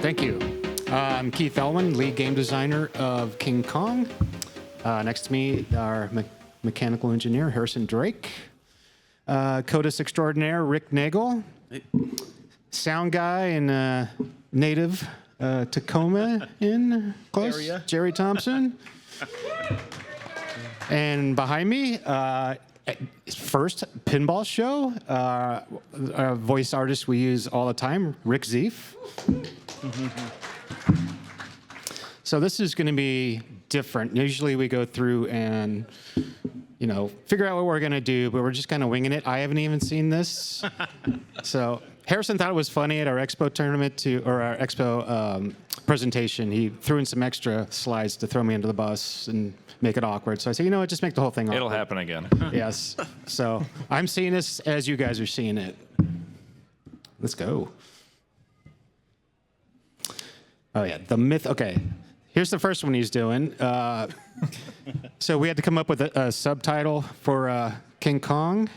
Thank you. I'm Keith Elwin, lead game designer of King Kong. Next to me, our mechanical engineer, Harrison Drake. Codist extraordinaire, Rick Naegele. Sound guy and native Tacoma in close, area. Jerry Thompson. And behind me, first pinball show, a voice artist we use all the time, Rick Zieff. So this is going to be different. Usually we go through and, figure out what we're going to do, but we're just kind of winging it. I haven't even seen this. So Harrison thought it was funny at our expo tournament our expo presentation. He threw in some extra slides to throw me under the bus and make it awkward. So I said, just make the whole thing awkward. It'll happen again. Yes. So I'm seeing this as you guys are seeing it. Let's go. Oh, yeah, the myth. Okay, here's the first one he's doing. So we had to come up with a subtitle for King Kong.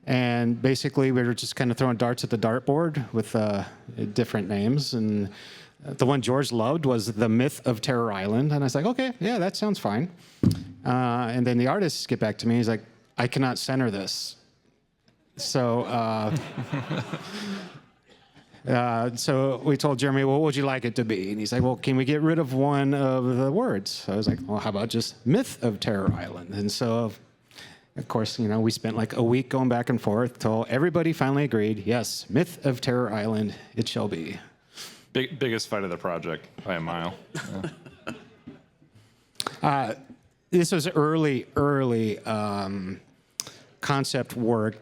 And basically, we were just kind of throwing darts at the dartboard with different names. And the one George loved was The Myth of Terror Island. And I was like, okay, yeah, that sounds fine. And then the artists get back to me. He's like, I cannot center this. So... So we told Jeremy, well, what would you like it to be? And he's like, well, can we get rid of one of the words? So I was like, well, how about just Myth of Terror Island? And so, of course, we spent like a week going back and forth till everybody finally agreed, yes, Myth of Terror Island, it shall be. Biggest fight of the project by a mile. Yeah. This was early concept work.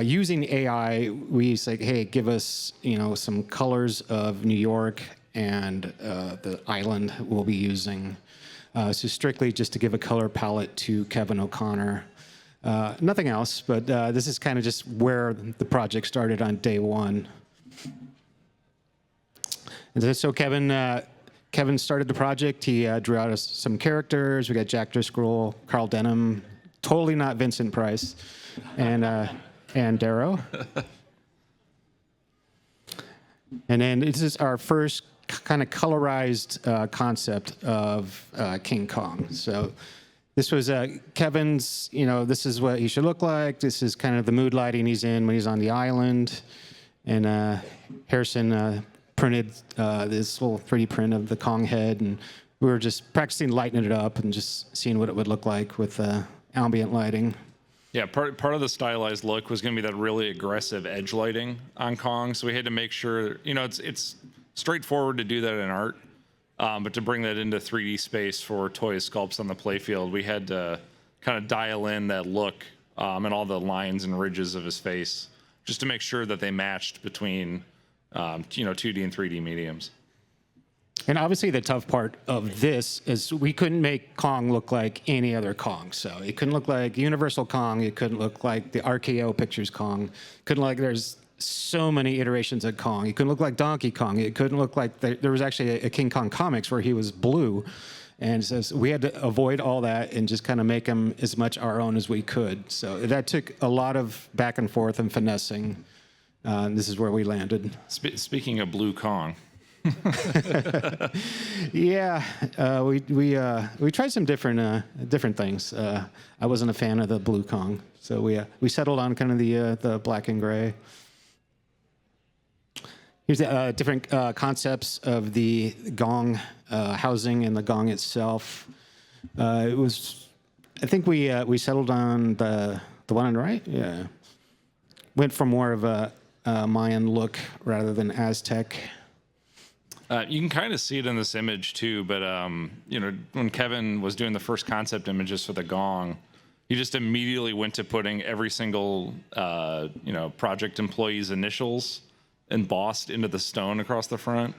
Using AI, we say, hey, give us, some colors of New York and the island we'll be using. So strictly just to give a color palette to Kevin O'Connor. Nothing else, but this is kind of just where the project started on day one. And so Kevin started the project. He drew out some characters. We got Jack Driscoll, Carl Denham, totally not Vincent Price, and Darrow. And then this is our first kind of colorized concept of King Kong. So this was Kevin's, this is what he should look like. This is kind of the mood lighting he's in when he's on the island. And Harrison printed this little 3D print of the Kong head. And we were just practicing lighting it up and just seeing what it would look like with ambient lighting. Yeah, part of the stylized look was going to be that really aggressive edge lighting on Kong. So we had to make sure, it's straightforward to do that in art, but to bring that into 3D space for toy sculpts on the Playfield, we had to kind of dial in that look and all the lines and ridges of his face, just to make sure that they matched between, 2D and 3D mediums. And obviously the tough part of this is we couldn't make Kong look like any other Kong. So it couldn't look like Universal Kong. It couldn't look like the RKO Pictures Kong. Couldn't like there's so many iterations of Kong. It couldn't look like Donkey Kong. It couldn't look like there was actually a King Kong comics where he was blue. And so we had to avoid all that and just kind of make him as much our own as we could. So that took a lot of back and forth and finessing. This is where we landed. Speaking of blue Kong. Yeah, we tried some different things. I wasn't a fan of the blue Kong, so we settled on kind of the black and gray. Here's the different concepts of the gong housing and the gong itself. It was, I think we settled on the one on the right. Yeah, went for more of a Mayan look rather than Aztec. You can kind of see it in this image too, but when Kevin was doing the first concept images for the gong, he just immediately went to putting every single project employee's initials embossed into the stone across the front.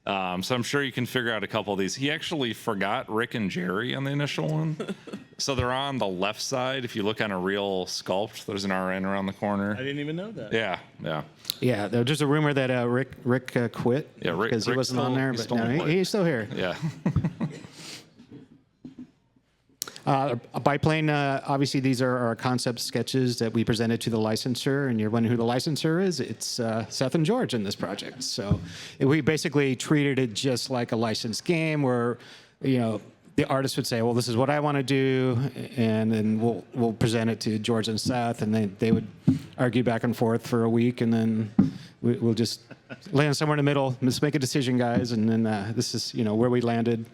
So I'm sure you can figure out a couple of these. He actually forgot Rick and Jerry on the initial one. So they're on the left side. If you look on a real sculpt, there's an RN around the corner. I didn't even know that. Yeah. Yeah, there's a rumor that Rick quit because he wasn't on there, but no, he's still here. Yeah. Biplane, obviously, these are our concept sketches that we presented to the licensor, and you're wondering who the licensor is. It's Seth and George in this project. So we basically treated it just like a licensed game where, the artist would say, well, this is what I want to do, and then we'll present it to George and Seth, and they would argue back and forth for a week, and then we'll just land somewhere in the middle. Let's make a decision, guys, and then this is where we landed.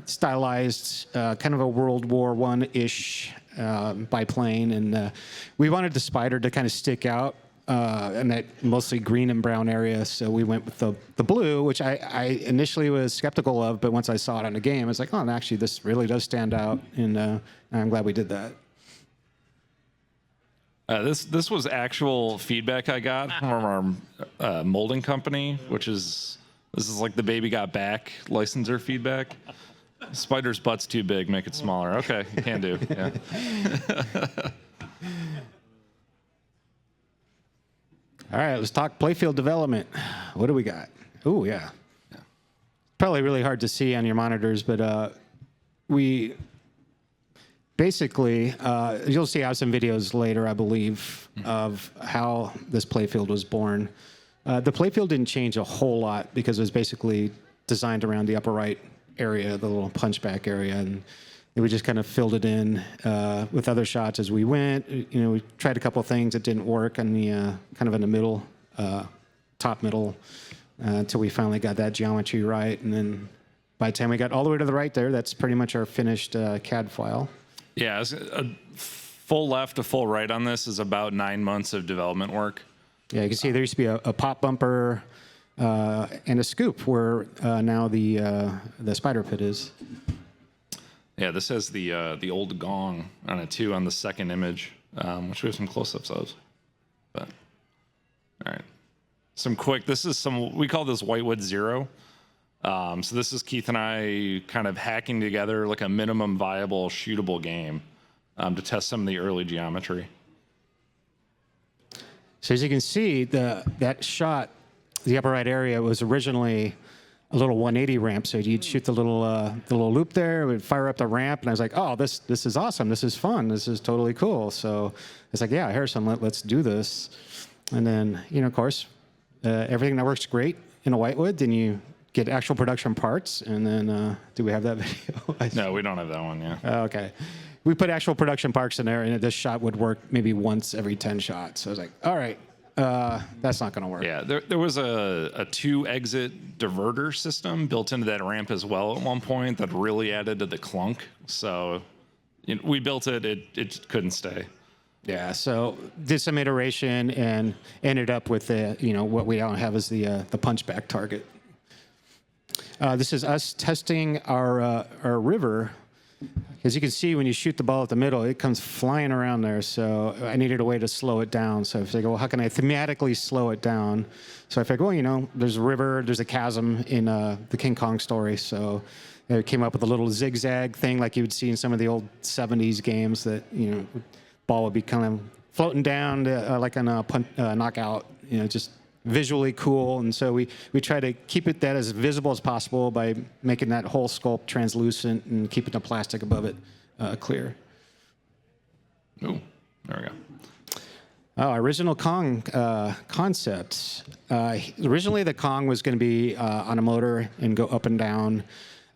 Stylized, kind of a World War I-ish biplane, and we wanted the spider to kind of stick out in that mostly green and brown area, so we went with the blue, which I initially was skeptical of, but once I saw it on the game, I was like, oh, actually, this really does stand out, and I'm glad we did that. This was actual feedback I got from our molding company, this is like the baby got back licensor feedback. Spider's butt's too big, make it smaller. Okay, you can do. Yeah. All right, let's talk Playfield development. What do we got? Oh, yeah. Probably really hard to see on your monitors, but we basically, you'll see I have some videos later, I believe, of how this Playfield was born. The Playfield didn't change a whole lot because it was basically designed around the upper right area, the little punchback area, and we just kind of filled it in with other shots as we went. We tried a couple of things that didn't work on the kind of in the middle, top middle, until we finally got that geometry right. And then by the time we got all the way to the right there, that's pretty much our finished CAD file. Yeah, a full left to full right on this is about 9 months of development work. Yeah, you can see there used to be a pop bumper and a scoop where now the spider pit is. Yeah, this has the old gong on it too on the second image, which we have some close-ups of. But all right, we call this Whitewood Zero. So this is Keith and I kind of hacking together like a minimum viable shootable game to test some of the early geometry. So as you can see, that shot, the upper right area, was originally a little 180 ramp. So you'd shoot the little loop there, it would fire up the ramp, and I was like, oh, this is awesome. This is fun. This is totally cool. So it's like, yeah, Harrison, let's do this. And then, of course, everything that works great in a Whitewood, then you get actual production parts, and then do we have that video? No, we don't have that one, yeah. Okay. We put actual production parts in there, and this shot would work maybe once every 10 shots. So I was like, all right, that's not going to work. Yeah, there was a 2-exit diverter system built into that ramp as well at one point that really added to the clunk. So we built it, it couldn't stay. Yeah, so did some iteration and ended up with what we now have is the punchback target. This is us testing our river. As you can see, when you shoot the ball at the middle, it comes flying around there. So I needed a way to slow it down. So I figured, well, how can I thematically slow it down? So I figured, well, there's a river, there's a chasm in the King Kong story. So I came up with a little zigzag thing like you would see in some of the old 70s games that, ball would be kind of floating down like on a knockout, just visually cool. And so we try to keep that as visible as possible by making that whole sculpt translucent and keeping the plastic above it clear. Ooh, there we go. Original Kong concepts. Originally, the Kong was going to be on a motor and go up and down.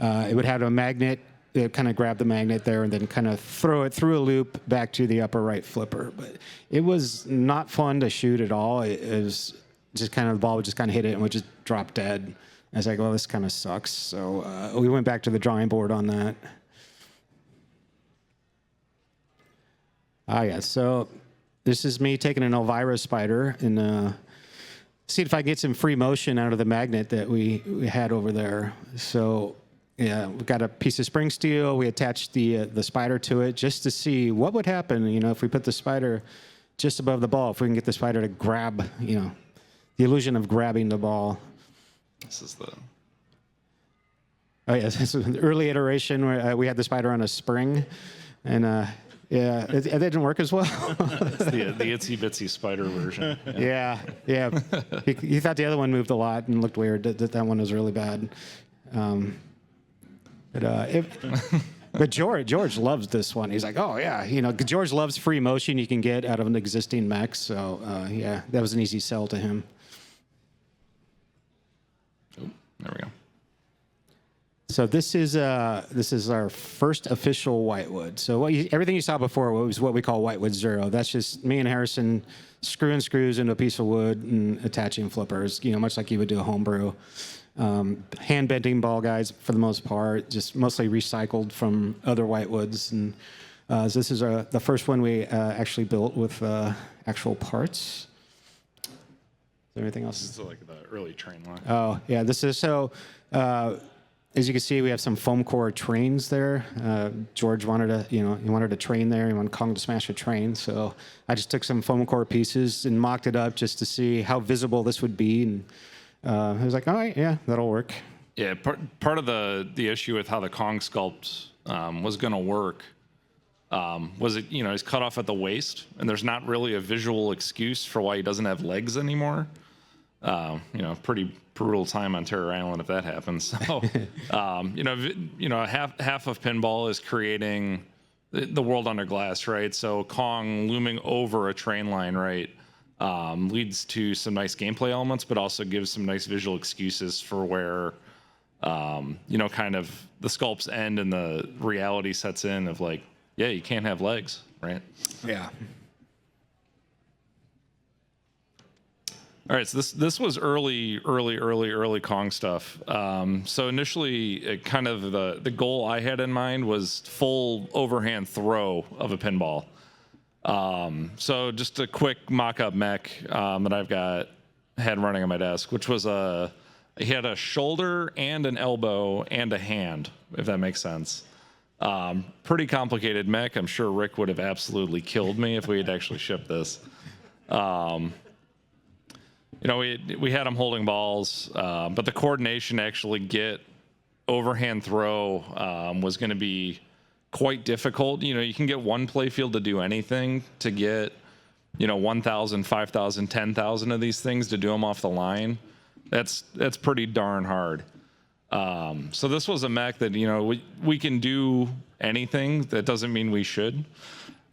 It would have a magnet. It would kind of grab the magnet there and then kind of throw it through a loop back to the upper right flipper. But it was not fun to shoot at all. It was just kind of, the ball would just kind of hit it and would just drop dead. I was like, well, this kind of sucks. So we went back to the drawing board on that. Yeah, so this is me taking an Elvira spider and see if I can get some free motion out of the magnet that we had over there. So yeah, we got a piece of spring steel. We attached the spider to it just to see what would happen, if we put the spider just above the ball, if we can get the spider to grab, the illusion of grabbing the ball. This is the... Oh, yes, this is an early iteration where we had the spider on a spring, and yeah, it didn't work as well. It's the itsy bitsy spider version. Yeah. He thought the other one moved a lot and looked weird. That one was really bad. But George loves this one. He's like, oh yeah, George loves free motion you can get out of an existing mech. So yeah, that was an easy sell to him. Oh, there we go. So this is our first official Whitewood. So everything you saw before was what we call Whitewood 0. That's just me and Harrison screwing screws into a piece of wood and attaching flippers, much like you would do a homebrew. Hand bending ball guides for the most part, just mostly recycled from other Whitewoods. And so this is the first one we actually built with actual parts. Is there anything else? This is like the early train line. Oh yeah, this is so. As you can see, we have some foam core trains there. George wanted to train there. He wanted Kong to smash a train. So I just took some foam core pieces and mocked it up just to see how visible this would be. And I was like, all right, yeah, that'll work. Yeah, part of the issue with how the Kong sculpt was going to work was it, he's cut off at the waist, and there's not really a visual excuse for why he doesn't have legs anymore. Pretty brutal time on Terror Island if that happens. So, half of pinball is creating the world under glass, right? So Kong looming over a train line, right, leads to some nice gameplay elements, but also gives some nice visual excuses for where, kind of the sculpts end and the reality sets in of like, yeah, you can't have legs, right? Yeah. All right, so this was early Kong stuff. So initially, kind of the goal I had in mind was full overhand throw of a pinball. So just a quick mock-up mech that had running on my desk, which was he had a shoulder and an elbow and a hand, if that makes sense. Pretty complicated mech. I'm sure Rick would have absolutely killed me if we had actually shipped this. We had him holding balls, but the coordination to actually get overhand throw was going to be quite difficult. You can get one Playfield to do anything. To get 1,000, 5,000, 10,000 of these things to do them off the line, that's pretty darn hard. So this was a mech that we can do anything. That doesn't mean we should.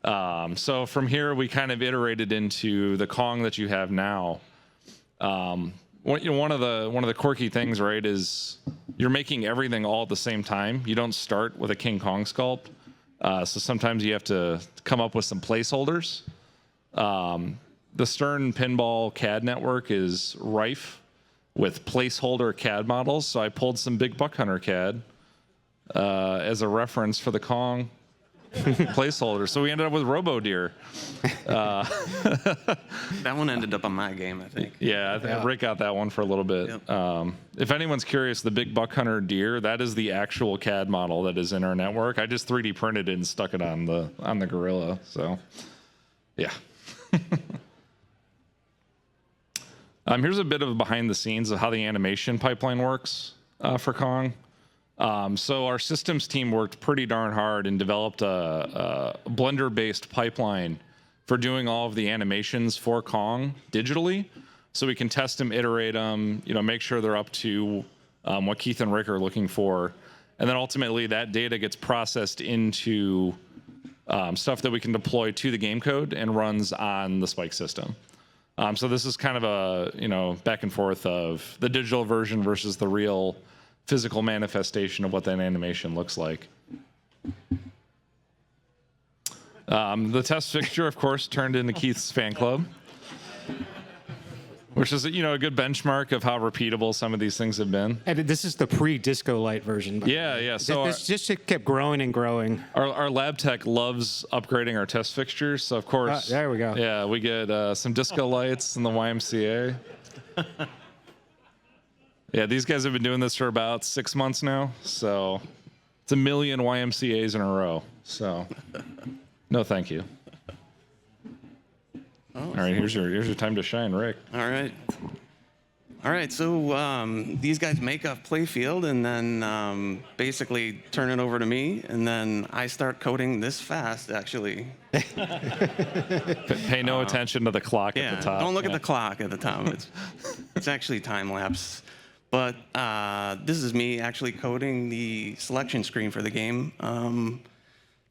So from here we kind of iterated into the Kong that you have now. One of the quirky things, right, is you're making everything all at the same time. You don't start with a King Kong sculpt, so sometimes you have to come up with some placeholders. The Stern Pinball CAD network is rife with placeholder CAD models, so I pulled some Big Buck Hunter CAD as a reference for the Kong placeholder. So we ended up with Robo Deer. That one ended up on my game, I think. Yeah, I think Rick got that one for a little bit. Yep. If anyone's curious, the Big Buck Hunter Deer, that is the actual CAD model that is in our network. I just 3D printed it and stuck it on the Gorilla. So, yeah. Here's a bit of behind the scenes of how the animation pipeline works for Kong. So our systems team worked pretty darn hard and developed a Blender-based pipeline for doing all of the animations for Kong digitally, so we can test them, iterate them, make sure they're up to what Keith and Rick are looking for, and then ultimately that data gets processed into stuff that we can deploy to the game code and runs on the Spike system. So this is kind of a back and forth of the digital version versus the real physical manifestation of what that animation looks like. The test fixture, of course, turned into Keith's fan club, which is a good benchmark of how repeatable some of these things have been. And this is the pre-disco light version. Yeah. So this just kept growing and growing. Our lab tech loves upgrading our test fixtures. So of course, there we go. Yeah, we get some disco lights in the YMCA. Yeah, these guys have been doing this for about 6 months now, so it's 1 million YMCAs in a row. So, no, thank you. All right, here's your time to shine, Rick. All right. So these guys make a Playfield and then basically turn it over to me, and then I start coding this fast, actually. Pay no attention to the clock at the top. Don't look at the clock at the top. It's actually time lapse. But this is me actually coding the selection screen for the game.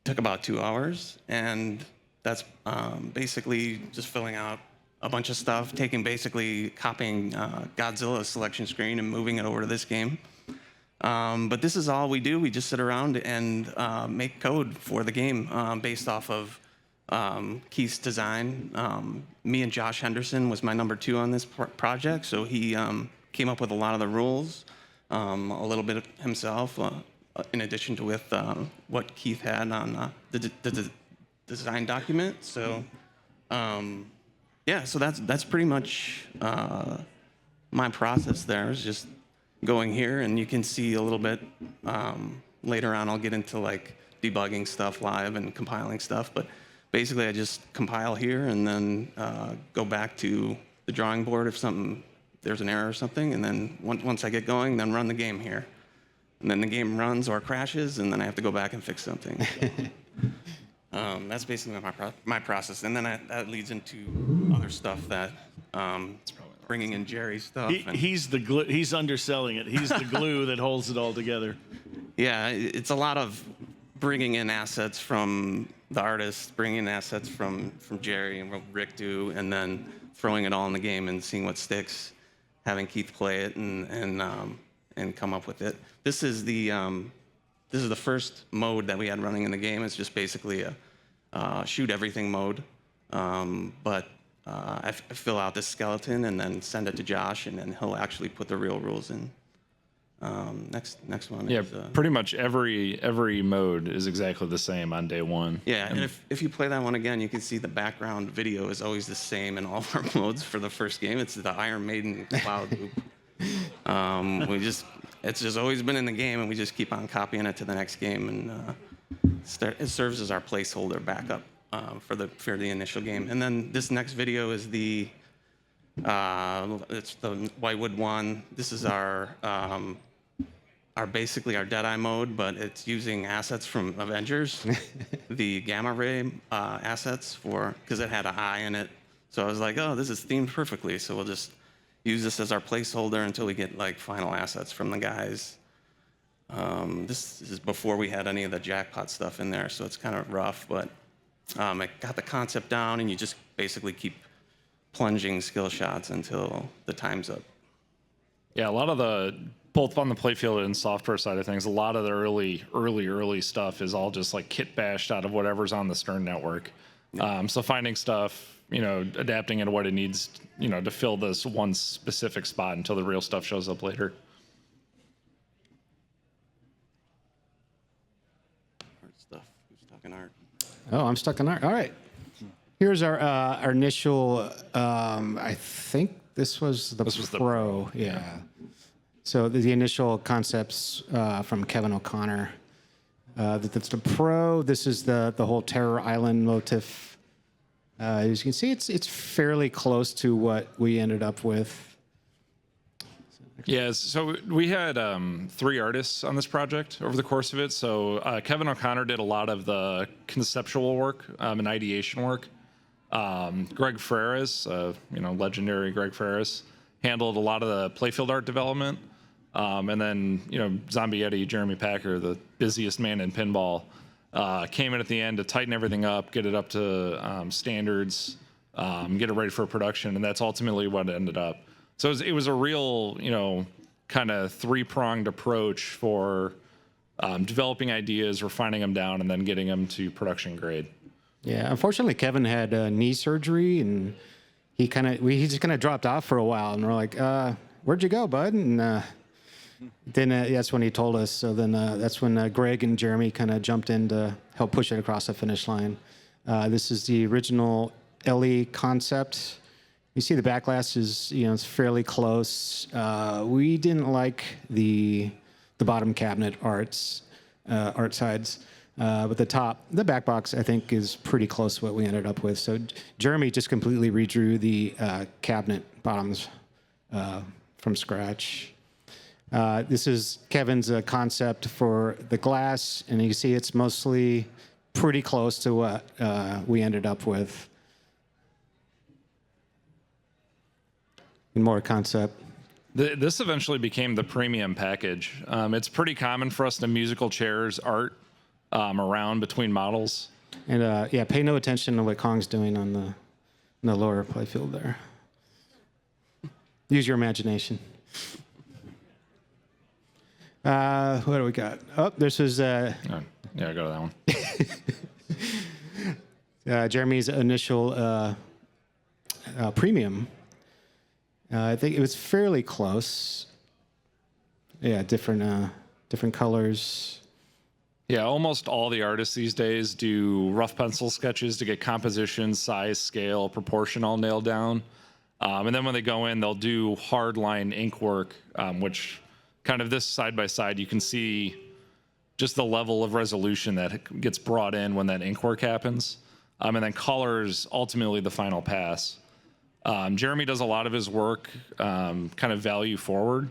Took about 2 hours, and that's basically just filling out a bunch of stuff, copying Godzilla's selection screen and moving it over to this game. But this is all we do. We just sit around and make code for the game based off of Keith's design. Me and Josh Henderson was my number 2 on this project, so he came up with a lot of the rules, a little bit himself, in addition to with what Keith had on the design document. So yeah, so that's pretty much my process there, is just going here, and you can see a little bit later on. I'll get into like debugging stuff live and compiling stuff, but basically I just compile here and then go back to the drawing board if there's an error or something, and then once I get going, then run the game here. And then the game runs or crashes, and then I have to go back and fix something. That's basically my process, and then that leads into other stuff that bringing in Jerry's stuff. He's the glue. He's underselling it. He's the glue that holds it all together. Yeah, it's a lot of bringing in assets from the artist, bringing in assets from Jerry and what Rick do, and then throwing it all in the game and seeing what sticks, having Keith play it and come up with it. This is the first mode that we had running in the game. It's just basically a shoot everything mode, but I fill out this skeleton and then send it to Josh, and then he'll actually put the real rules in. Next one. Yeah, is, pretty much every mode is exactly the same on day one. Yeah, and if you play that one again, you can see the background video is always the same in all of our modes for the first game. It's the Iron Maiden cloud loop. It's just always been in the game, and we just keep on copying it to the next game, and it serves as our placeholder backup for the initial game. And then this next video is it's the Whitewood one. This is our basically our Deadeye mode, but it's using assets from Avengers, the gamma ray assets because it had an eye in it. So I was like, oh, this is themed perfectly. So we'll just use this as our placeholder until we get like final assets from the guys. This is before we had any of the jackpot stuff in there, so it's kind of rough, but I got the concept down, and you just basically keep plunging skill shots until the time's up. Yeah, a lot of both on the playfield and software side of things, a lot of the early stuff is all just like kit bashed out of whatever's on the Stern network. So finding stuff, adapting it to what it needs, to fill this one specific spot until the real stuff shows up later. Art stuff. Who's talking art? Oh, I'm stuck in art. All right. Here's our initial. I think this was the Pro. Yeah. So the initial concepts from Kevin O'Connor. That's the Pro. This is the whole Terror Island motif. As you can see, it's fairly close to what we ended up with. Yeah, so we had 3 artists on this project over the course of it. So Kevin O'Connor did a lot of the conceptual work and ideation work. Greg Ferreras, legendary Greg Ferreras, handled a lot of the playfield art development. And then, Zombie Eddie, Jeremy Packer, the busiest man in pinball, came in at the end to tighten everything up, get it up to standards, get it ready for production, and that's ultimately what ended up. So it was a real, kind of 3-pronged approach for developing ideas, refining them down, and then getting them to production grade. Yeah, unfortunately, Kevin had knee surgery, and he just kind of dropped off for a while, and we're like, "Where'd you go, bud?" And then that's when he told us. So then that's when Greg and Jeremy kind of jumped in to help push it across the finish line. This is the original Ellie concept. You see the backlash is, it's fairly close. We didn't like the bottom cabinet art sides, but the back box, I think, is pretty close to what we ended up with. So Jeremy just completely redrew the cabinet bottoms from scratch. This is Kevin's concept for the glass, and you can see it's mostly pretty close to what we ended up with. And more concept. This eventually became the premium package. It's pretty common for us to musical chairs art around between models. And yeah, pay no attention to what Kong's doing on the lower playfield there. Use your imagination. What do we got? Oh, this is Oh, yeah, go to that one. Jeremy's initial premium. I think it was fairly close. Yeah, different colors. Yeah, almost all the artists these days do rough pencil sketches to get composition, size, scale, proportion all nailed down. And then when they go in, they'll do hard line ink work, which kind of this side by side, you can see just the level of resolution that gets brought in when that ink work happens. And then colors ultimately the final pass. Jeremy does a lot of his work kind of value forward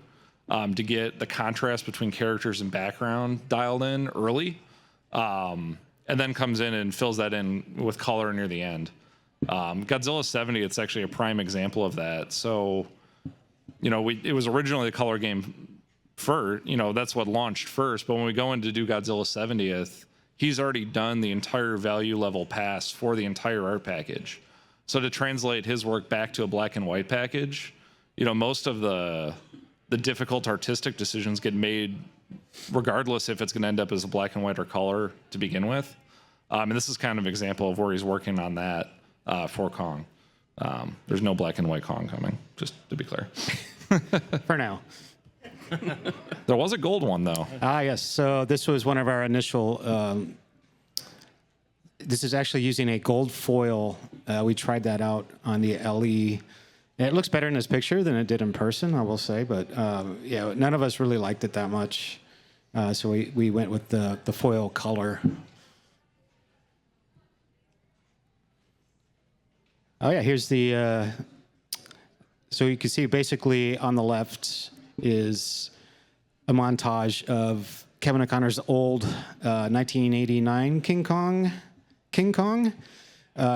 to get the contrast between characters and background dialed in early, and then comes in and fills that in with color near the end. Godzilla 70, it's actually a prime example of that. So, it was originally the color game first, that's what launched first. But when we go in to do Godzilla 70th, he's already done the entire value level pass for the entire art package. So to translate his work back to a black and white package, most of the difficult artistic decisions get made regardless if it's going to end up as a black and white or color to begin with. And this is kind of an example of where he's working on that for Kong. There's no black and white Kong coming, just to be clear. For now. There was a gold one, though. Yes. So this was one of our initial. This is actually using a gold foil. We tried that out on the LE. It looks better in this picture than it did in person, I will say. But yeah, none of us really liked it that much. So we went with the foil color. Oh yeah, here's the. So you can see basically on the left is a montage of Kevin O'Connor's old 1989 King Kong.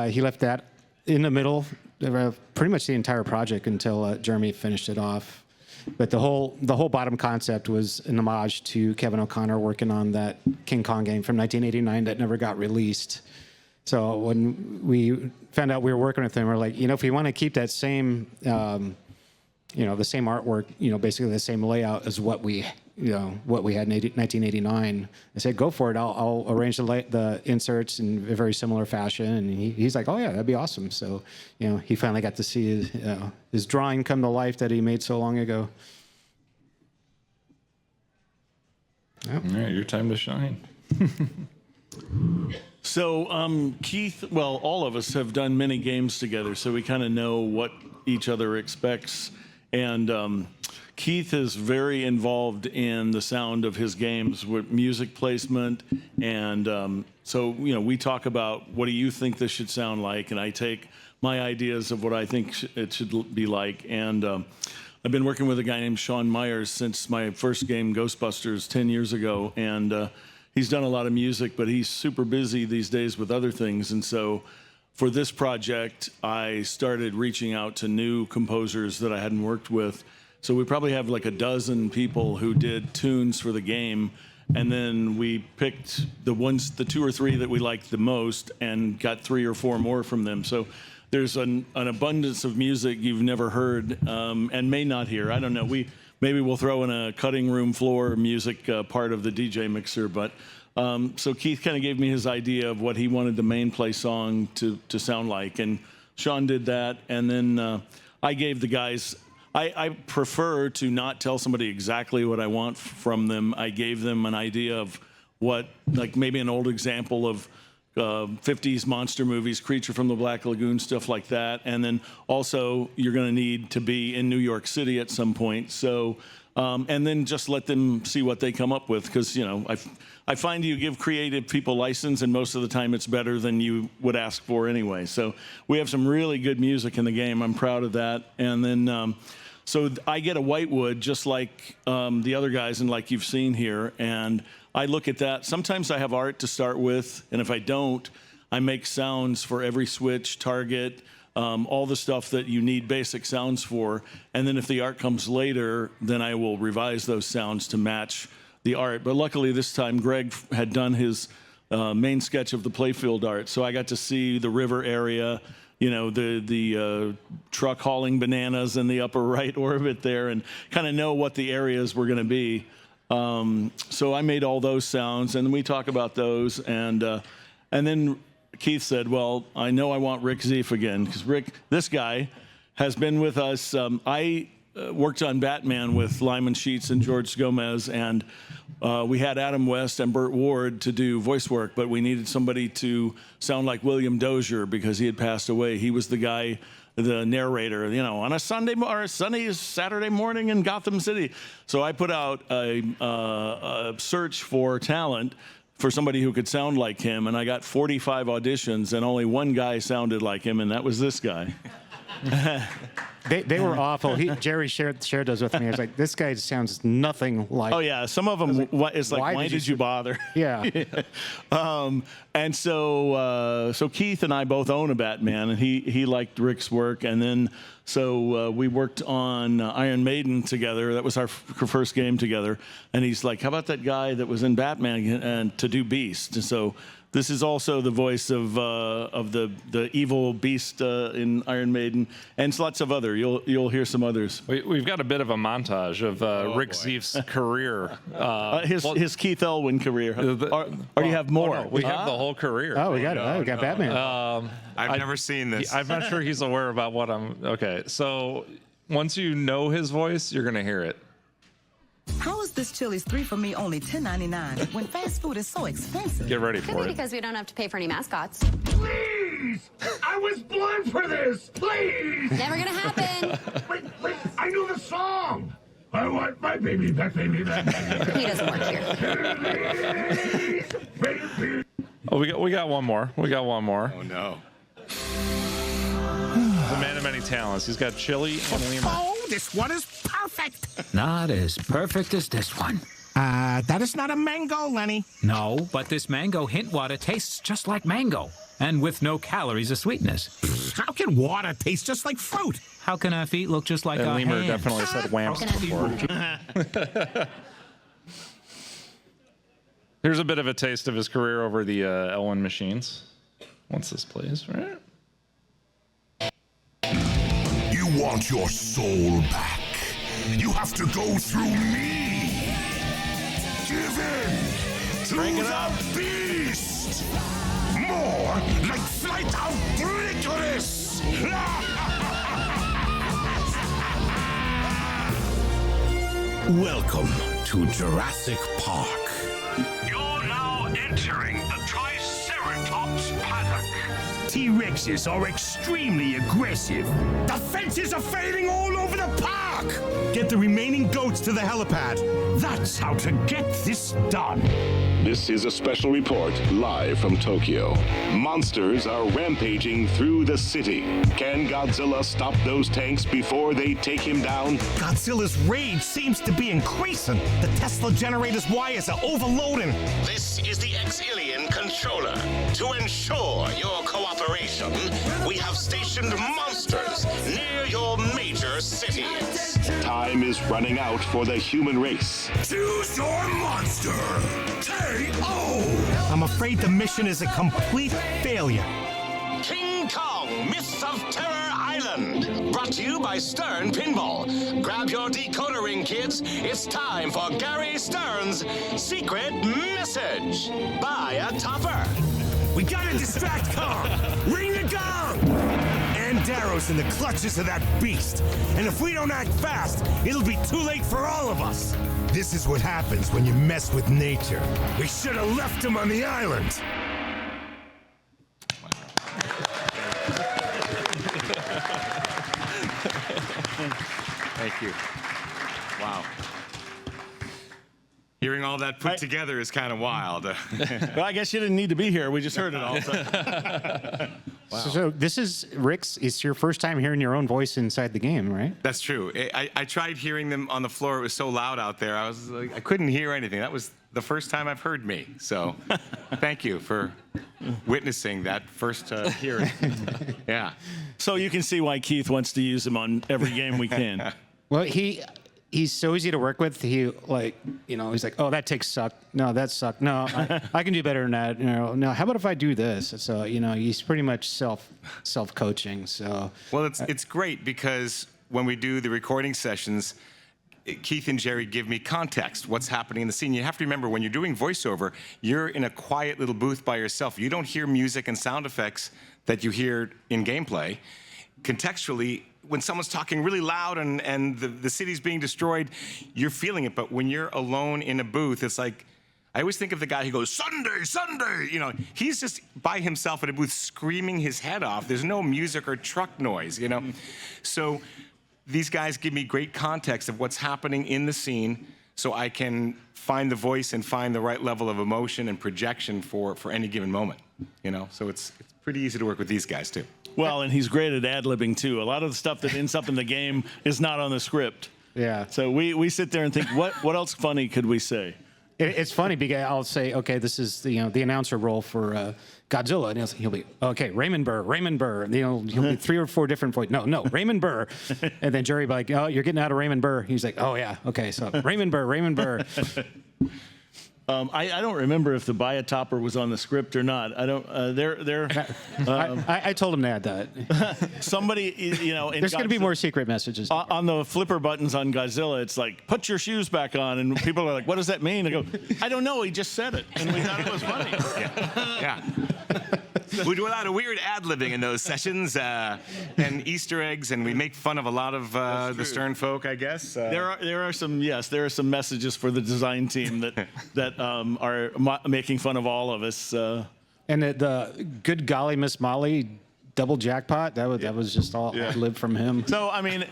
He left that in the middle, pretty much the entire project until Jeremy finished it off. But the whole bottom concept was an homage to Kevin O'Connor working on that King Kong game from 1989 that never got released. So when we found out we were working with him, we're like, if we want to keep that same, the same artwork, basically the same layout as what we had in 1989, I said, go for it. I'll arrange the inserts in a very similar fashion. And he's like, oh yeah, that'd be awesome. So, he finally got to see his drawing come to life that he made so long ago. Yep. All right, your time to shine. So, Keith, well, all of us have done many games together, so we kind of know what each other expects. And Keith is very involved in the sound of his games with music placement. And so, we talk about what do you think this should sound like, and I take my ideas of what I think it should be like. And I've been working with a guy named Sean Myers since my first game, Ghostbusters, 10 years ago. And he's done a lot of music, but he's super busy these days with other things. And so for this project, I started reaching out to new composers that I hadn't worked with. So we probably have like a dozen people who did tunes for the game. And then we picked the two or three that we liked the most and got 3 or 4 more from them. So there's an abundance of music you've never heard and may not hear. I don't know. Maybe we'll throw in a cutting room floor music part of the DJ mixer. But so Keith kind of gave me his idea of what he wanted the main play song to sound like. And Sean did that. And then I gave the guys, I prefer to not tell somebody exactly what I want from them. I gave them an idea of what, like maybe an old example of 50s monster movies, Creature from the Black Lagoon, stuff like that. And then also you're going to need to be in New York City at some point. So, and then just let them see what they come up with. Because, I find you give creative people license, and most of the time it's better than you would ask for anyway. So we have some really good music in the game. I'm proud of that. And then, so I get a whitewood just like the other guys and like you've seen here. And I look at that. Sometimes I have art to start with, and if I don't, I make sounds for every switch, target, all the stuff that you need basic sounds for. And then if the art comes later, then I will revise those sounds to match the art. But luckily this time Greg had done his main sketch of the Playfield art. So I got to see the river area, you know, the truck hauling bananas in the upper right orbit there, and kind of know what the areas were going to be. So I made all those sounds, and we talk about those. And then Keith said, well, I know I want Rick Zieff again, because Rick, this guy, has been with us. I worked on Batman with Lyman Sheets and George Gomez, and we had Adam West and Burt Ward to do voice work, but we needed somebody to sound like William Dozier because he had passed away. He was the guy, the narrator, you know, on a Saturday morning in Gotham City. So I put out a search for talent for somebody who could sound like him, and I got 45 auditions, and only one guy sounded like him, and that was this guy. They were awful. Jerry shared those with me. I was like, this guy sounds nothing like. Oh yeah, some of them. It's like, why did you bother? Yeah. And so Keith and I both own a Batman, and he liked Rick's work, and then so we worked on Iron Maiden together. That was our first game together, and he's like, how about that guy that was in Batman and to do Beast? And so this is also the voice of the evil Beast in Iron Maiden, and lots of other. You'll hear some others. We've got a bit of a montage of Rick Zieff's career. His Keith Elwin career. Or you have more? No, we have the whole career. Oh, we got it. Oh, we got Batman. I've never seen this. I'm not sure he's aware about what I'm. Okay, so once you know his voice, you're gonna hear it. How is this Chili's 3 for me only $10.99 when fast food is so expensive? Get ready Could for be it. because we don't have to pay for any mascots. Please! I was born for this! Please! Never gonna happen. Wait, I know the song! I want my baby back, baby back, baby back. He doesn't work here. Please, baby. Oh, we got one more. We got one more. Oh no. The man of many talents. He's got chili and lemon. Oh, this one is perfect! Not as perfect as this one. That is not a mango, Lenny. No, but this mango hint water tastes just like mango, and with no calories or sweetness. How can water taste just like fruit? How can our feet look just like And our Lemur hands? definitely said whamps before. Here's a bit of a taste of his career over the Elwin machines. Once this plays, right? You want your soul back? You have to go through me. Give in to the beast. More like flight of licorice. Welcome to Jurassic Park. You're now entering the Triceratops paddock. T-Rexes are extremely aggressive. The fences are failing all over the park. Get the remaining goats to the helipad. That's how to get this done. This is a special report live from Tokyo. Monsters are rampaging through the city. Can Godzilla stop those tanks before they take him down? Godzilla's rage seems to be increasing. The Tesla generator's wires are overloading. This is the Exilian controller. To ensure your cooperation, we have stationed monsters near your major cities. Time is running out for the human race. Choose your monster. K.O. I'm afraid the mission is a complete failure. King Kong, Myths of Terror Island. Brought to you by Stern Pinball. Grab your decoder ring, kids. It's time for Gary Stern's secret message. Buy a topper. We gotta distract Kong. Ring the gong. And Darrow's in the clutches of that beast. And if we don't act fast, it'll be too late for all of us. This is what happens when you mess with nature. We should have left him on the island. Thank you. Wow. Hearing all that put together is kind of wild. Well, I guess you didn't need to be here. We just heard it all. So this is Rick's. It's your first time hearing your own voice inside the game, right? That's true. I tried hearing them on the floor. It was so loud out there. I was like, I couldn't hear anything. That was the first time I've heard me. So thank you for witnessing that first hearing. Yeah. So you can see why Keith wants to use him on every game we can. Well, he's so easy to work with. He he's like, oh, that takes suck. No, that sucked. No, I can do better than that. No, how about if I do this? So, he's pretty much self-coaching. So. Well, it's great because when we do the recording sessions, Keith and Jerry give me context, what's happening in the scene. You have to remember, when you're doing voiceover, you're in a quiet little booth by yourself. You don't hear music and sound effects that you hear in gameplay. Contextually, when someone's talking really loud and the city's being destroyed, you're feeling it. But when you're alone in a booth, it's like, I always think of the guy who goes, Sunday, Sunday. He's just by himself in a booth screaming his head off. There's no music or truck noise, So these guys give me great context of what's happening in the scene so I can find the voice and find the right level of emotion and projection for any given moment, So it's pretty easy to work with these guys, too. Well, and he's great at ad-libbing, too. A lot of the stuff that ends up in the game is not on the script. Yeah. So we sit there and think, what else funny could we say? It's funny because I'll say, okay, this is the announcer role for Godzilla, and he'll be okay, Raymond Burr. He'll be 3 or 4 different voices. No, Raymond Burr. And then Jerry be like, oh, you're getting out of Raymond Burr. He's like, oh yeah, okay, so Raymond Burr. I don't remember if the Biotopper was on the script or not. I don't. I told him to add that. Somebody, there's going to be more secret messages on the flipper buttons on Godzilla. It's like, put your shoes back on, and people are like, what does that mean? I go, I don't know. He just said it, and we thought it was funny. Yeah. We do a lot of weird ad-libbing in those sessions and Easter eggs, and we make fun of a lot of the Stern folk, I guess. There are some messages for the design team that are making fun of all of us. And the good golly, Miss Molly double jackpot. That was just all ad-lib from him. So I mean,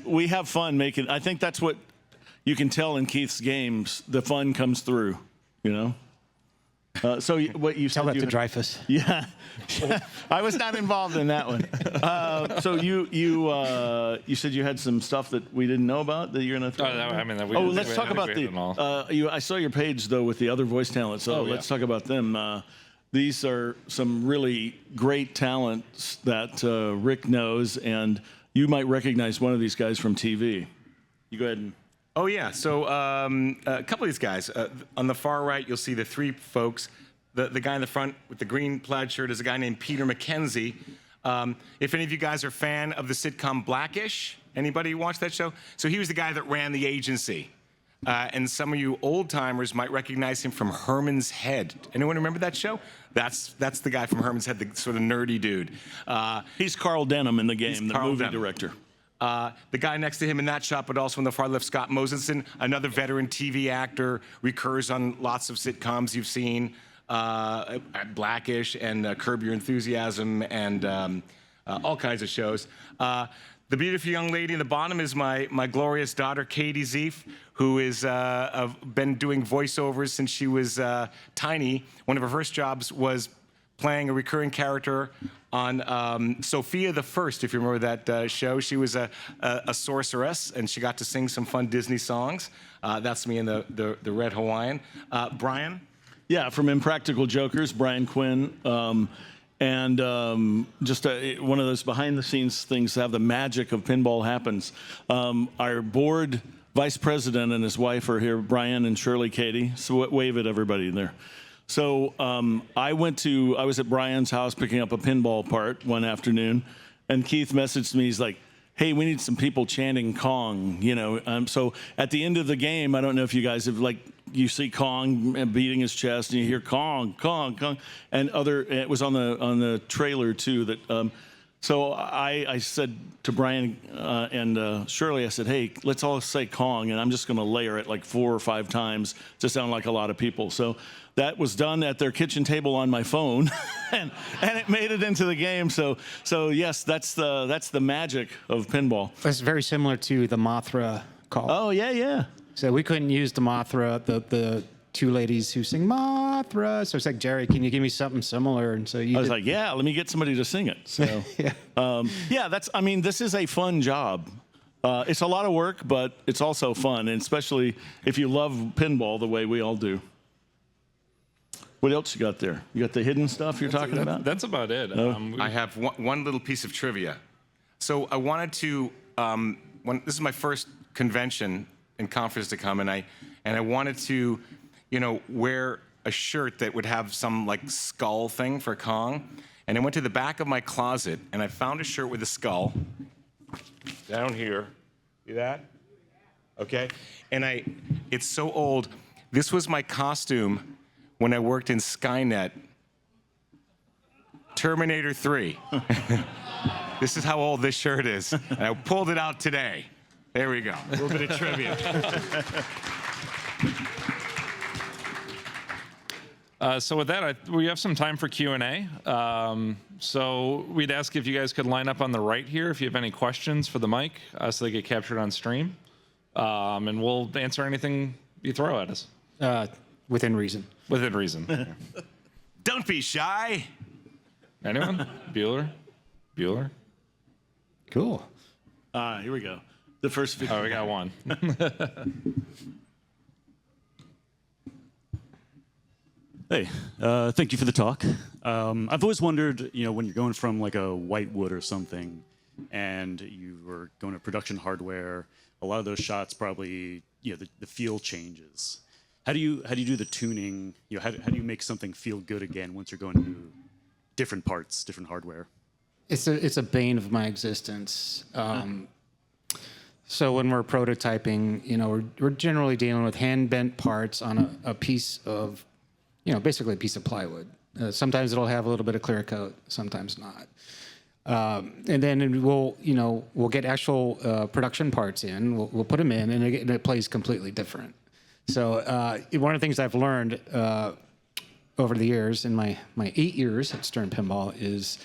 we have fun making. I think that's what you can tell in Keith's games. The fun comes through, So what you tell said that to Dreyfus? Yeah, I was not involved in that one. So you said you had some stuff that we didn't know about that you're gonna throw. Let's talk about I saw your page though with the other voice talent. So let's talk about them. These are some really great talents that Rick knows, and you might recognize one of these guys from TV. You go ahead and. Oh, yeah. So a couple of these guys. On the far right, you'll see the 3 folks. The guy in the front with the green plaid shirt is a guy named Peter McKenzie. If any of you guys are a fan of the sitcom Blackish, anybody watch that show? So he was the guy that ran the agency. And some of you old-timers might recognize him from Herman's Head. Anyone remember that show? That's the guy from Herman's Head, the sort of nerdy dude. He's Carl Denham in the game, the movie director. The guy next to him in that shot, but also on the far left, Scott Mosenson, another veteran TV actor, recurs on lots of sitcoms you've seen, Blackish and Curb Your Enthusiasm and all kinds of shows. The beautiful young lady in the bottom is my glorious daughter, Katie Zieff, who has been doing voiceovers since she was tiny. One of her first jobs was playing a recurring character on Sophia the First, if you remember that show. She was a sorceress, and she got to sing some fun Disney songs. That's me in the Red Hawaiian. Brian? Yeah, from Impractical Jokers, Brian Quinn. Just one of those behind-the-scenes things to have the magic of pinball happens. Our board vice president and his wife are here, Brian and Shirley Katie. So wave at everybody there. So I was at Brian's house picking up a pinball part one afternoon, and Keith messaged me. He's like, hey, we need some people chanting Kong, So at the end of the game, I don't know if you guys have, you see Kong beating his chest, and you hear Kong, Kong, Kong, and it was on the trailer too. So I said to Brian and Shirley, I said, hey, let's all say Kong, and I'm just going to layer it 4 or 5 times to sound like a lot of people. So that was done at their kitchen table on my phone, and it made it into the game. So yes, that's the magic of pinball. It's very similar to the Mothra call. Oh yeah. So we couldn't use the Mothra, the 2 ladies who sing Mothra. Mothra. So it's like, Jerry, can you give me something similar? And so I was like, yeah, let me get somebody to sing it. So this is a fun job. It's a lot of work, but it's also fun, and especially if you love pinball the way we all do. What else you got there? You got the hidden stuff you're talking about? That's about it. I have one little piece of trivia. So I wanted to, this is my first convention and conference to come, and I wanted to, wear a shirt that would have some like skull thing for Kong. And I went to the back of my closet and I found a shirt with a skull down here. See that? Okay. And it's so old. This was my costume when I worked in Skynet. Terminator 3. This is how old this shirt is. And I pulled it out today. There we go. A little bit of trivia. So with that, we have some time for Q&A. So we'd ask if you guys could line up on the right here if you have any questions for the mic, so they get captured on stream. And we'll answer anything you throw at us. Within reason. Within reason. Don't be shy. Anyone? Bueller? Cool. Here we go. The first 50. Oh, we got one. Hey, thank you for the talk. I've always wondered, when you're going from like a whitewood or something, and you were going to production hardware, a lot of those shots probably, the feel changes. How do you do the tuning? How do you make something feel good again once you're going to different parts, different hardware? It's a bane of my existence. So when we're prototyping, we're generally dealing with hand bent parts on a piece of, basically a piece of plywood. Sometimes it'll have a little bit of clear coat, sometimes not. And then we'll get actual production parts in. We'll put them in, and it plays completely different. So one of the things I've learned over the years, in my 8 years at Stern Pinball, is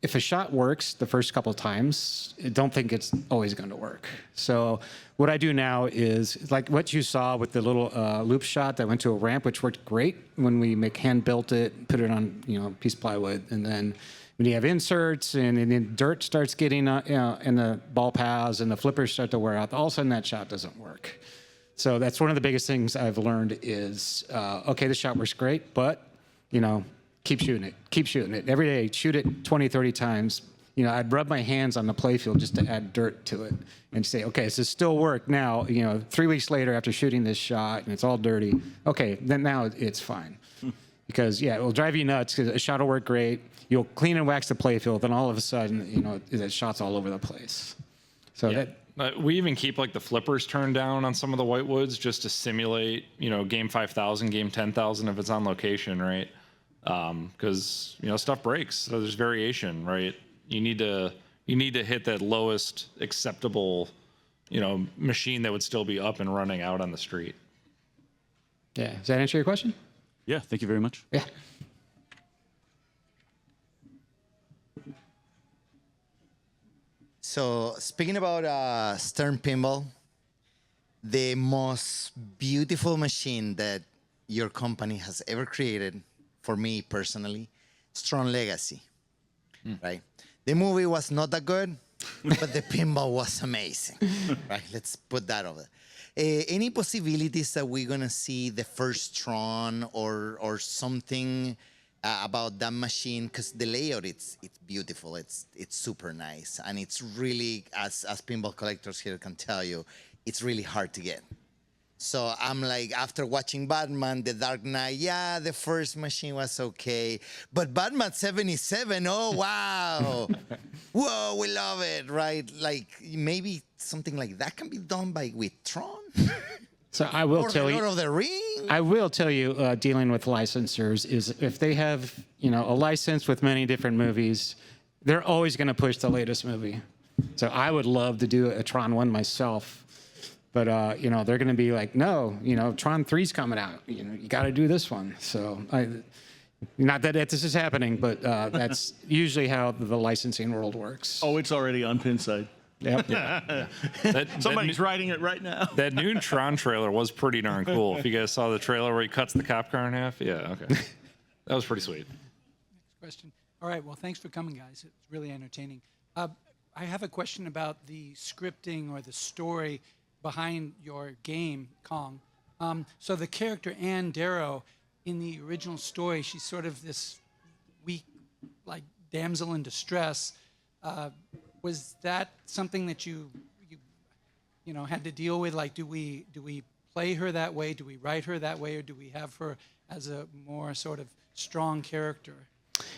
if a shot works the first couple of times, I don't think it's always going to work. So what I do now is like what you saw with the little loop shot that went to a ramp, which worked great when we hand built it, put it on a piece of plywood, and then when you have inserts and then dirt starts getting in the ball paths and the flippers start to wear out, all of a sudden that shot doesn't work. So that's one of the biggest things I've learned is, okay, the shot works great, but keep shooting it every day. Shoot it 20, 30 times. I'd rub my hands on the playfield just to add dirt to it and say, okay, does this still work now? 3 weeks later after shooting this shot and it's all dirty. Okay, then now it's fine. Because it will drive you nuts because a shot will work great. You'll clean and wax the playfield, and all of a sudden, that shot's all over the place. So we even keep like the flippers turned down on some of the whitewoods just to simulate, game 5,000, game 10,000 if it's on location, right? Because stuff breaks, so there's variation, right? You need to hit that lowest acceptable, machine that would still be up and running out on the street. Yeah, does that answer your question? Yeah, thank you very much. Yeah. So speaking about Stern Pinball, the most beautiful machine that your company has ever created, for me personally, Strong Legacy, right? The movie was not that good, but the pinball was amazing, right? Let's put that over. Any possibilities that we're gonna see the first Tron or something about that machine? Because the layout, it's beautiful. It's super nice, and it's really, as pinball collectors here can tell you, it's really hard to get. So I'm like, after watching Batman, The Dark Knight, the first machine was okay. But Batman 77, oh, wow. Whoa, we love it, right? Like, maybe something like that can be done with Tron? So I will or tell the you. Lord of the Ring? I will tell you, dealing with licensors is if they have, a license with many different movies, they're always going to push the latest movie. So I would love to do a Tron 1 myself. But, they're going to be like, no, Tron 3's coming out. You got to do this one. So not that this is happening, but that's usually how the licensing world works. Oh, it's already on Pinside. Yep. Somebody's writing it right now. That new Tron trailer was pretty darn cool. If you guys saw the trailer where he cuts the cop car in half, yeah, okay, that was pretty sweet. Next question. All right. Well, thanks for coming, guys. It's really entertaining. I have a question about the scripting or the story behind your game, Kong. So the character Ann Darrow in the original story, she's sort of this weak, like damsel in distress. Was that something that you had to deal with? Like, do we play her that way? Do we write her that way, or do we have her as a more sort of strong character?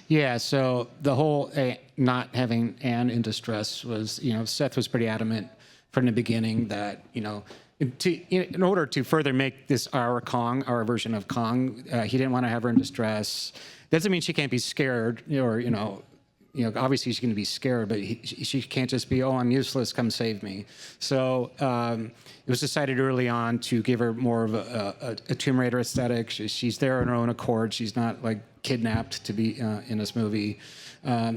Yeah, so the whole not having Anne in distress was, Seth was pretty adamant from the beginning that, in order to further make this our version of Kong, he didn't want to have her in distress. Doesn't mean she can't be scared, or, obviously she's going to be scared, but she can't just be, oh, I'm useless, come save me. So it was decided early on to give her more of a Tomb Raider aesthetic. She's there on her own accord. She's not like kidnapped to be in this movie.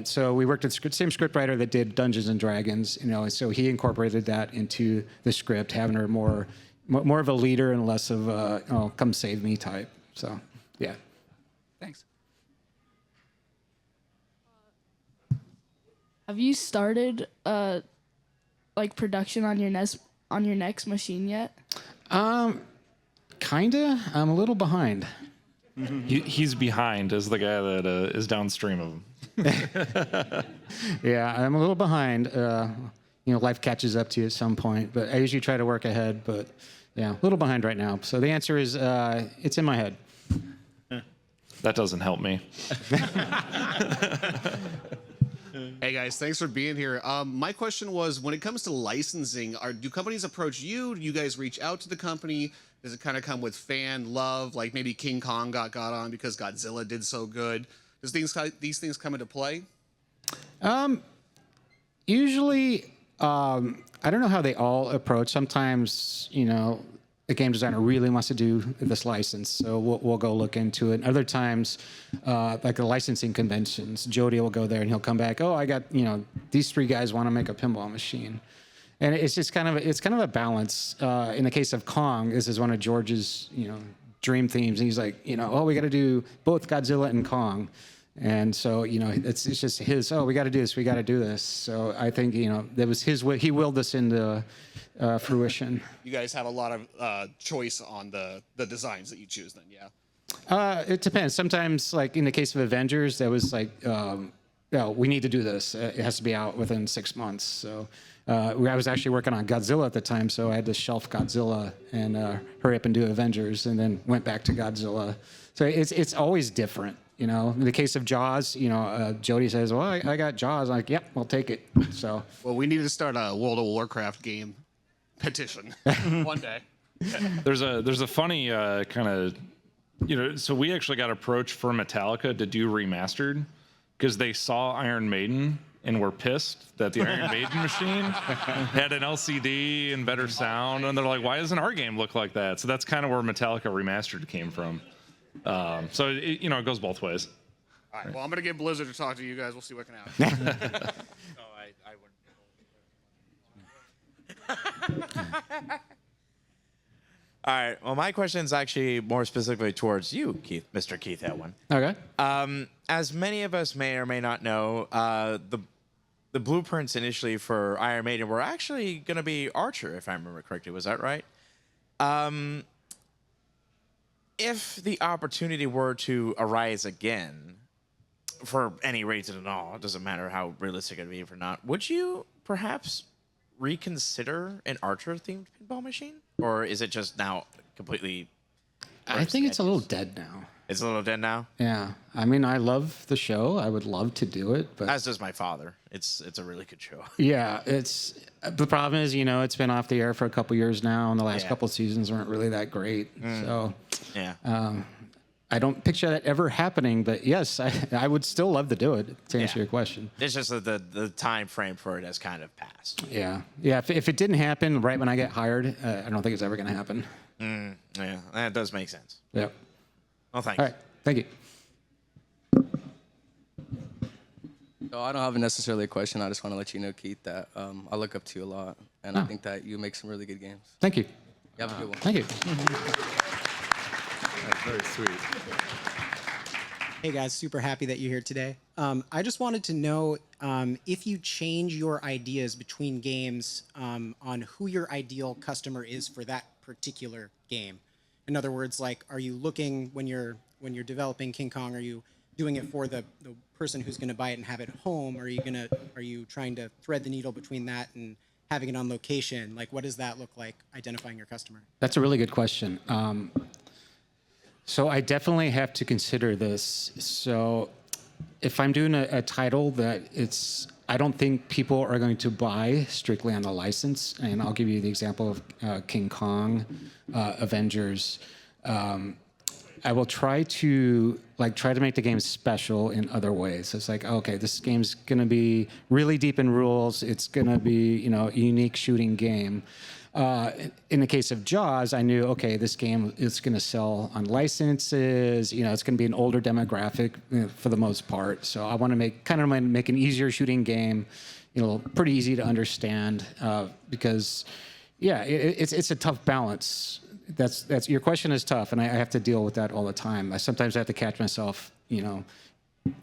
So we worked with the same scriptwriter that did Dungeons and Dragons, so he incorporated that into the script, having her more of a leader and less of a, come save me type. So, yeah. Thanks. Have you started production on your next machine yet? Kinda. I'm a little behind. He's behind as the guy that is downstream of him. Yeah, I'm a little behind. Life catches up to you at some point, but I usually try to work ahead. But yeah, a little behind right now. So the answer is it's in my head. That doesn't help me. Hey guys, thanks for being here. My question was, when it comes to licensing, do companies approach you? Do you guys reach out to the company? Does it kind of come with fan love? Like maybe King Kong got on because Godzilla did so good. Does these things come into play? Usually, I don't know how they all approach. Sometimes, a game designer really wants to do this license, so we'll go look into it. Other times, like the licensing conventions, Jody will go there and he'll come back. Oh, I got these three guys want to make a pinball machine, and it's just kind of a balance. In the case of Kong, this is one of George's dream themes. And he's like, oh, we got to do both Godzilla and Kong. And so, it's just his, oh, we got to do this, we got to do this. So I think, that was his way. He willed us into fruition. You guys have a lot of choice on the designs that you choose then, yeah? It depends. Sometimes, like in the case of Avengers, that was like, we need to do this. It has to be out within 6 months. So I was actually working on Godzilla at the time, so I had to shelf Godzilla and hurry up and do Avengers, and then went back to Godzilla. So it's always different. In the case of Jaws, Jody says, well, I got Jaws. I'm like, yep, I'll take it. So. Well, we need to start a World of Warcraft game petition one day. There's a funny kind of, so we actually got approached for Metallica to do remastered because they saw Iron Maiden and were pissed that the Iron Maiden machine had an LCD and better sound. And they're like, why doesn't our game look like that? So that's kind of where Metallica Remastered came from. So it goes both ways. All right. Well, I'm gonna get Blizzard to talk to you guys. We'll see what can happen. No, I wouldn't. All right. Well, my question is actually more specifically towards you, Mr. Keith Elwin. Okay. As many of us may or may not know, the blueprints initially for Iron Maiden were actually going to be Archer, if I remember correctly. Was that right? If the opportunity were to arise again, for any reason at all, it doesn't matter how realistic it would be or not, would you perhaps reconsider an Archer-themed pinball machine? Or is it just now completely... I think it's a little dead now. It's a little dead now? Yeah. I mean, I love the show. I would love to do it, but... As does my father. It's a really good show. Yeah, the problem is, it's been off the air for a couple years now, and the last couple seasons weren't really that great. So, I don't picture that ever happening, but yes, I would still love to do it, to answer your question. It's just that the time frame for it has kind of passed. Yeah. If it didn't happen right when I get hired, I don't think it's ever going to happen. Yeah, that does make sense. Yep. Well, thanks. All right. Thank you. So I don't have necessarily a question. I just want to let you know, Keith, that I look up to you a lot, and I think that you make some really good games. Thank you. You have a good one. Thank you. That's very sweet. Hey guys, super happy that you're here today. I just wanted to know if you change your ideas between games on who your ideal customer is for that particular game. In other words, like, are you looking when you're developing King Kong? Are you doing it for the person who's going to buy it and have it at home? Are you trying to thread the needle between that and having it on location? Like, what does that look like? Identifying your customer. That's a really good question. So I definitely have to consider this. So if I'm doing a title that I don't think people are going to buy strictly on the license, and I'll give you the example of King Kong, Avengers. I will try to make the game special in other ways. It's like, okay, this game's gonna be really deep in rules. It's gonna be, a unique shooting game. In the case of Jaws, I knew, okay, this game is going to sell on licenses. It's going to be an older demographic for the most part. So I want to make an easier shooting game, pretty easy to understand because, yeah, it's a tough balance. That's your question is tough, and I have to deal with that all the time. I sometimes have to catch myself.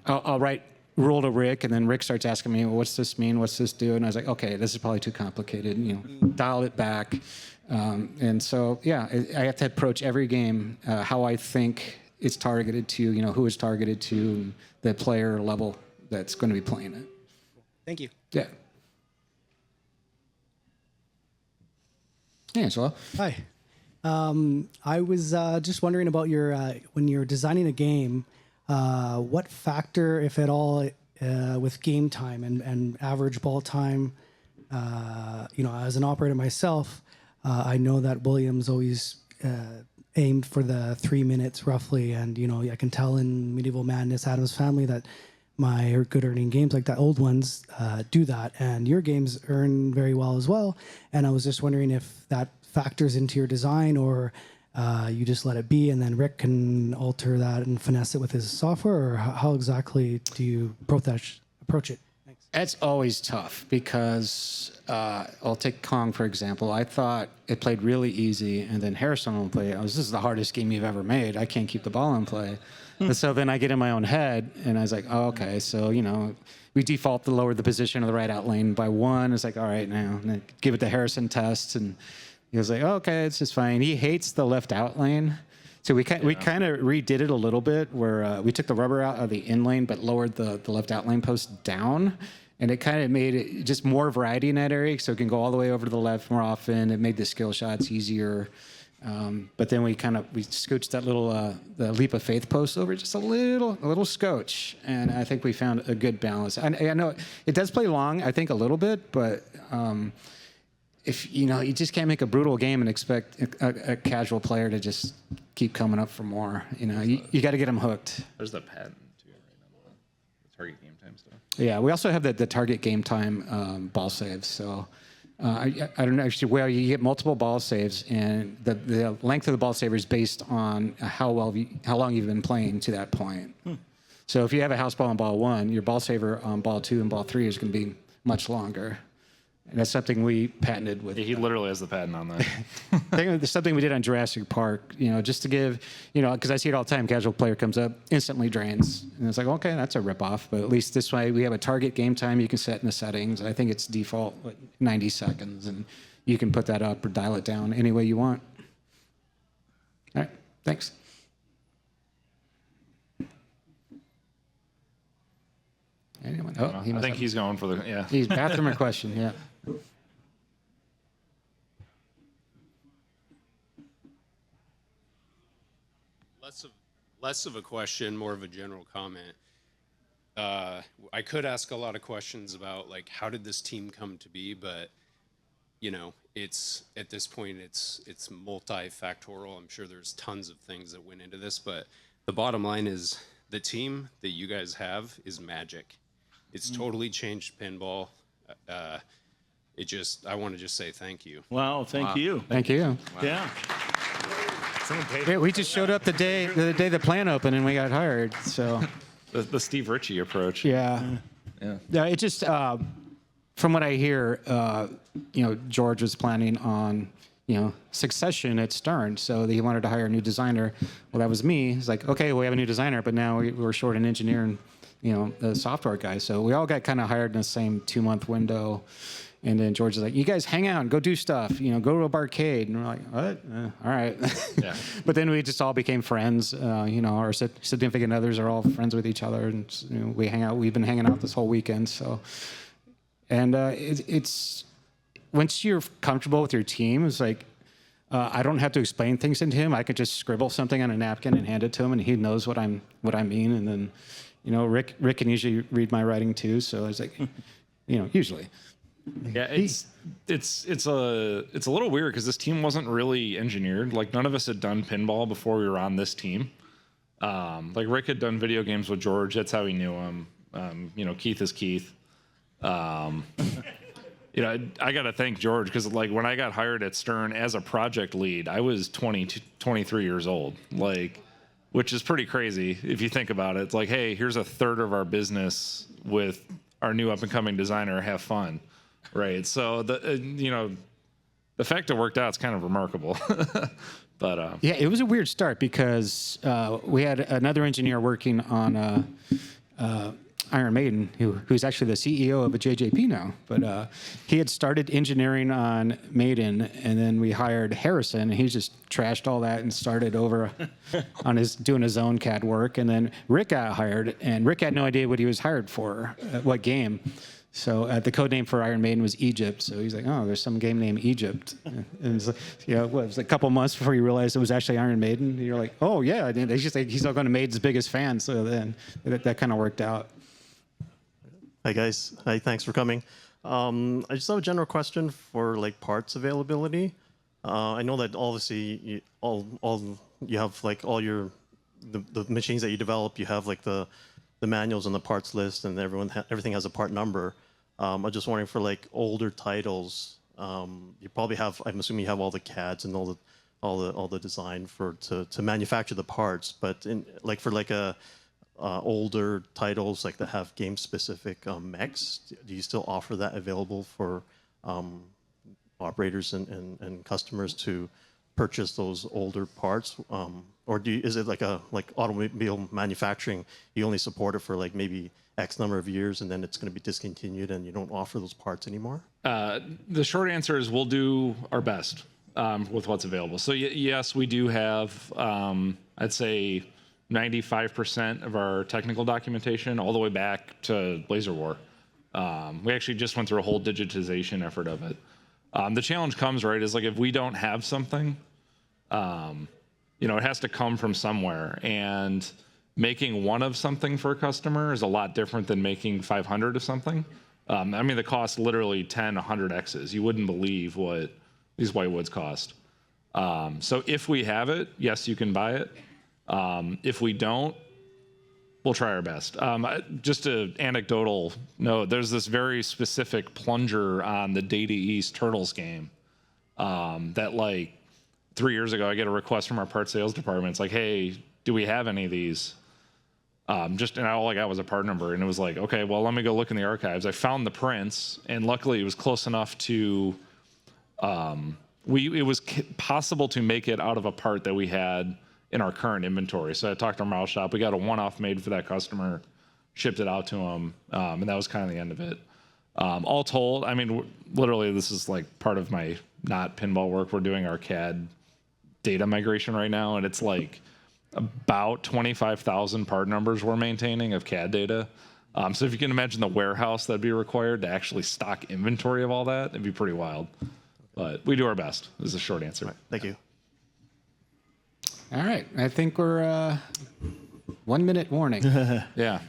I'll write rule to Rick, and then Rick starts asking me, well, what's this mean? What's this do? And I was like, okay, this is probably too complicated. Dial it back. And so, yeah, I have to approach every game how I think it's targeted to, who it's targeted to, the player level that's going to be playing it. Thank you. Yeah. Hey, Angela. Hi. I was just wondering about your when you're designing a game, what factor, if at all, with game time and average ball time, as an operator myself, I know that Williams always aimed for the 3 minutes roughly, and I can tell in Medieval Madness, Addams Family, that my good earning games like that, old ones, do that, and your games earn very well as well. And I was just wondering if that factors into your design, or you just let it be, and then Rick can alter that and finesse it with his software, or how exactly do you approach it? Thanks. It's always tough because I'll take Kong, for example. I thought it played really easy, and then Harrison will play it. This is the hardest game you've ever made. I can't keep the ball in play. And so then I get in my own head, and I was like, oh, okay, so, we default to lower the position of the right out lane by 1. It's like, all right, now, and give it the Harrison test, and he was like, oh, okay, it's just fine. He hates the left out lane. So we kind of redid it a little bit where we took the rubber out of the in lane but lowered the left out lane post down. And it kind of made it just more variety in that area, so it can go all the way over to the left more often. It made the skill shots easier. But then we scooched that little the leap of faith post over just a little scotch. And I think we found a good balance. I know it does play long, I think, a little bit, but if you just can't make a brutal game and expect a casual player to just keep coming up for more. You got to get them hooked. There's the patent too, right? The target game time stuff. Yeah, we also have the target game time ball saves. So I don't know actually where you get multiple ball saves, and the length of the ball saver is based on how long you've been playing to that point. So if you have a house ball on ball 1, your ball saver on ball 2 and ball 3 is going to be much longer. And that's something we patented with. He literally has the patent on that. It's something we did on Jurassic Park, just to give, because I see it all the time. Casual player comes up, instantly drains. And it's like, okay, that's a ripoff. But at least this way we have a target game time you can set in the settings. I think it's default 90 seconds. And you can put that up or dial it down any way you want. All right, thanks. Anyone? Oh, I think he's going for the, yeah. He's bathroom or question, yeah. Less of a question, more of a general comment. I could ask a lot of questions about how did this team come to be, but it's at this point it's multifactorial. I'm sure there's tons of things that went into this, but the bottom line is the team that you guys have is magic. It's totally changed pinball. I want to just say thank you. Wow, thank you. Thank you. Wow. Yeah. Yeah, we just showed up the day the plant opened and we got hired. So the Steve Ritchie approach. Yeah. Yeah, it just from what I hear, George was planning on succession at Stern, so he wanted to hire a new designer. Well, that was me. He's like, okay, we have a new designer, but now we're short an engineer and the software guy. So we all got kind of hired in the same 2-month window. And then George is like, you guys hang out and go do stuff, go to a barcade. And we're like, what? All right. Yeah. But then we just all became friends. Our significant others are all friends with each other. And we hang out. We've been hanging out this whole weekend. So, and it's once you're comfortable with your team, it's like, I don't have to explain things to him. I could just scribble something on a napkin and hand it to him, and he knows what I mean. And then, Rick can usually read my writing too. So it's like, usually. Yeah, it's a little weird because this team wasn't really engineered. Like none of us had done pinball before we were on this team. Like Rick had done video games with George. That's how he knew him. Keith is Keith. I got to thank George because like when I got hired at Stern as a project lead, I was 23 years old. Like, which is pretty crazy if you think about it. It's like, hey, here's a third of our business with our new up and coming designer. Have fun. Right. So the fact it worked out is kind of remarkable. But yeah, it was a weird start because we had another engineer working on Iron Maiden, who's actually the CEO of a JJP now. But he had started engineering on Maiden, and then we hired Harrison, and he just trashed all that and started over on doing his own CAD work. And then Rick got hired, and Rick had no idea what he was hired for, what game. So the code name for Iron Maiden was Egypt. So he's like, oh, there's some game named Egypt. And it's like, it was a couple months before you realized it was actually Iron Maiden. And you're like, oh, yeah. And they just like, he's not going to Maiden's biggest fan. So then that kind of worked out. Hi, guys. Hi, thanks for coming. I just have a general question for like parts availability. I know that obviously you have like all the machines that you develop, you have like the manuals and the parts list, and everything has a part number. I'm just wondering for like older titles, you probably have. I'm assuming you have all the CADs and all the design to manufacture the parts. But for older titles like that have game specific mechs, do you still offer that available for operators and customers to purchase those older parts, or is it like automobile manufacturing? You only support it for like maybe X number of years, and then it's going to be discontinued, and you don't offer those parts anymore? The short answer is we'll do our best with what's available. So yes, we do have, I'd say, 95% of our technical documentation all the way back to Laser War. We actually just went through a whole digitization effort of it. The challenge comes, right, is like if we don't have something, it has to come from somewhere. And making one of something for a customer is a lot different than making 500 of something. The cost literally 10, 100 X's. You wouldn't believe what these whitewoods cost. So if we have it, yes, you can buy it. If we don't, we'll try our best. Just an anecdotal note, there's this very specific plunger on the Data East Turtles game that like 3 years ago, I get a request from our parts sales department. It's like, hey, do we have any of these? And all I got was a part number. And it was like, okay, well, let me go look in the archives. I found the prints, and luckily it was close enough to, it was possible to make it out of a part that we had in our current inventory. So I talked to our model shop. We got a one-off made for that customer, shipped it out to him, and that was kind of the end of it. All told, literally this is like part of my not pinball work. We're doing our CAD data migration right now, and it's like about 25,000 part numbers we're maintaining of CAD data. So if you can imagine the warehouse that'd be required to actually stock inventory of all that, it'd be pretty wild. But we do our best, is the short answer. Right, thank you. All right, I think we're 1 minute warning. Yeah.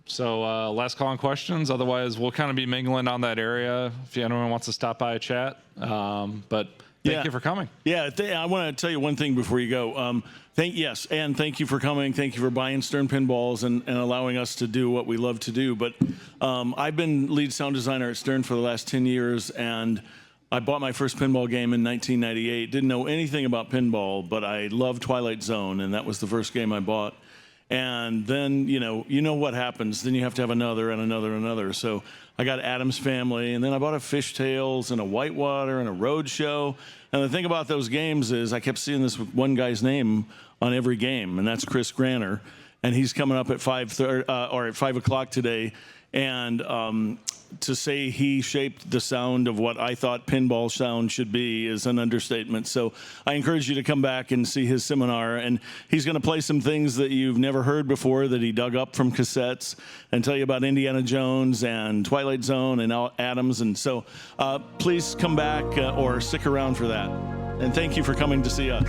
So last call on questions. Otherwise, we'll kind of be mingling on that area if anyone wants to stop by a chat. But thank you for coming. Yeah, I want to tell you one thing before you go. Thank you for coming. Thank you for buying Stern Pinballs and allowing us to do what we love to do. But I've been lead sound designer at Stern for the last 10 years, and I bought my first pinball game in 1998. Didn't know anything about pinball, but I loved Twilight Zone, and that was the first game I bought. And then, you know what happens. Then you have to have another and another and another. So I got Adam's Family, and then I bought a Fishtails and a Whitewater and a Roadshow. And the thing about those games is I kept seeing this one guy's name on every game, and that's Chris Granner. And he's coming up at 5 o'clock today. And to say he shaped the sound of what I thought pinball sound should be is an understatement. So I encourage you to come back and see his seminar. And he's going to play some things that you've never heard before that he dug up from cassettes and tell you about Indiana Jones and Twilight Zone and Adams. And so please come back or stick around for that. And thank you for coming to see us.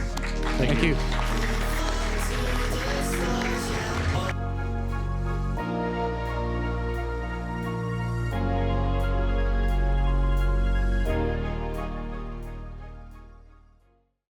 Thank you.